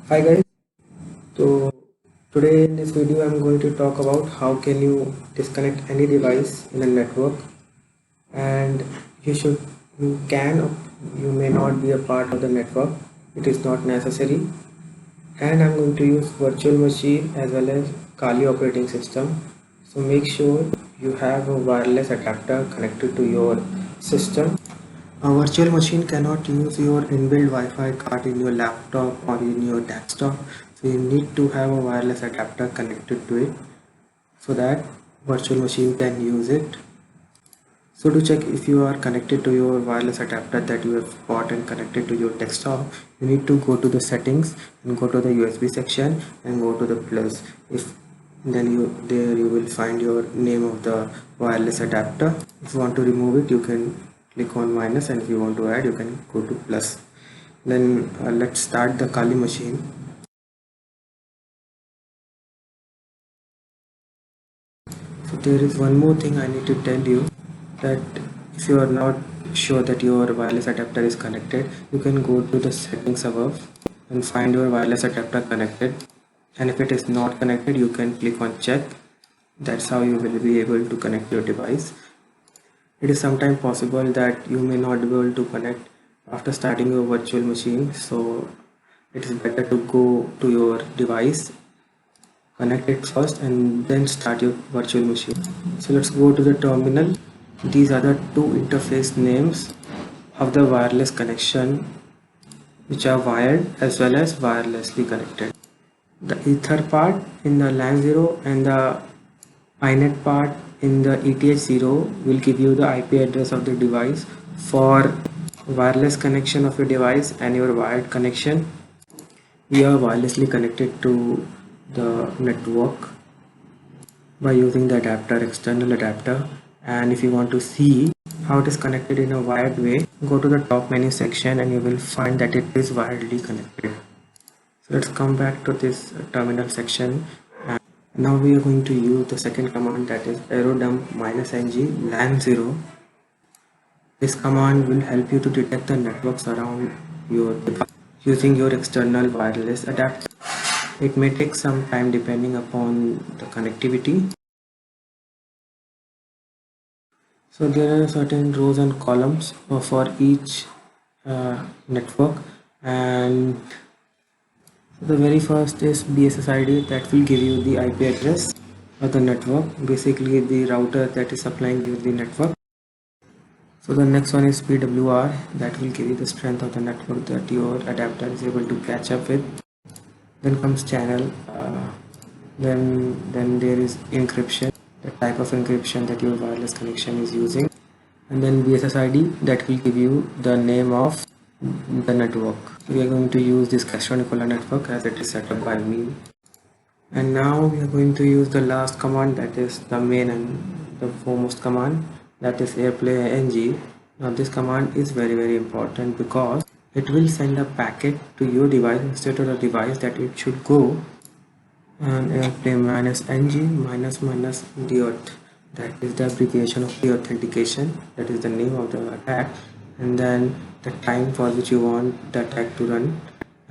Hi guys, so today in this video I'm going to talk about how can you disconnect any device in a network, and you can or you may not be a part of the network. It is not necessary, and I'm going to use virtual machine as well as Kali operating system. So make sure you have a wireless adapter connected to your system. A virtual machine cannot use your inbuilt Wi-Fi card in your laptop or in your desktop, so you need to have a wireless adapter connected to it so that virtual machine can use it. So to check if you are connected to your wireless adapter that you have bought and connected to your desktop, you need to go to the settings and go to the USB section and go to the plus. If then you will find your name of the wireless adapter. If you want to remove it, you can click on minus, and if you want to add, you can go to plus. Then let's start the Kali machine. So there is one more thing I need to tell you, that if you are not sure that your wireless adapter is connected, you can go to the settings above and find your wireless adapter connected, and if it is not connected you can click on check. That's how you will be able to connect your device. It is sometimes possible that you may not be able to connect after starting your virtual machine, so it is better to go to your device, connect it first, and then start your virtual machine. So let's go to the terminal. These are the two interface names of the wireless connection, which are wired as well as wirelessly connected. The ether part in the LAN 0 and the inet part in the ETH0 will give you the IP address of the device. For wireless connection of your device and your wired connection, we are wirelessly connected to the network by using the adapter, external adapter. And if you want to see how it is connected in a wired way, go to the top menu section and you will find that it is wiredly connected. So let's come back to this terminal section, and now we are going to use the second command, that is aerodump -ng LAN 0. This command will help you to detect the networks around your device using your external wireless adapter. It may take some time depending upon the connectivity. So there are certain rows and columns for each network, and the very first is BSSID, that will give you the IP address of the network, basically the router that is supplying you the network. So the next one is PWR, that will give you the strength of the network that your adapter is able to catch up with. Then comes channel, then there is encryption, the type of encryption that your wireless connection is using, and then BSSID, that will give you the name of the network. We are going to use this Castro Nicola network as it is set up by me. And now we are going to use the last command, that is the main and the foremost command, that is airplay ng. Now this command is very important because it will send a packet to your device instead of the device that it should go. And airplay -ng -dot, that is the abbreviation of the authentication, that is the name of the attack, and then the time for which you want the attack to run,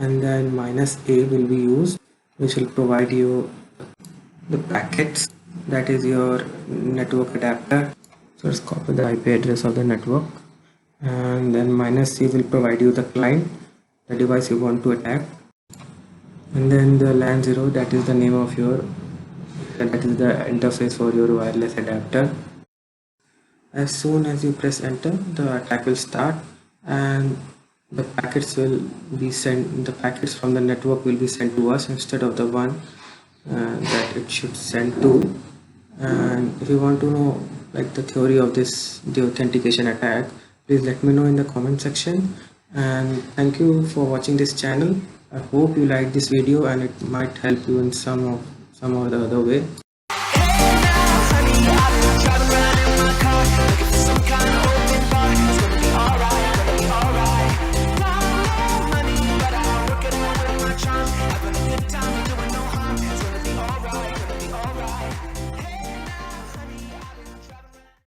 and then -a will be used, which will provide you the packets, that is your network adapter. So let's copy the IP address of the network, and then -c will provide you the client, the device you want to attack, and then the LAN 0, that is the name of your, that is the interface for your wireless adapter. As soon as you press enter, the attack will start, and the packets will be sent, the packets from the network will be sent to us instead of the one that it should send to. And if you want to know like the theory of this, the authentication attack, please let me know in the comment section. And thank you for watching this channel. I hope you like this video and it might help you in some or the other way.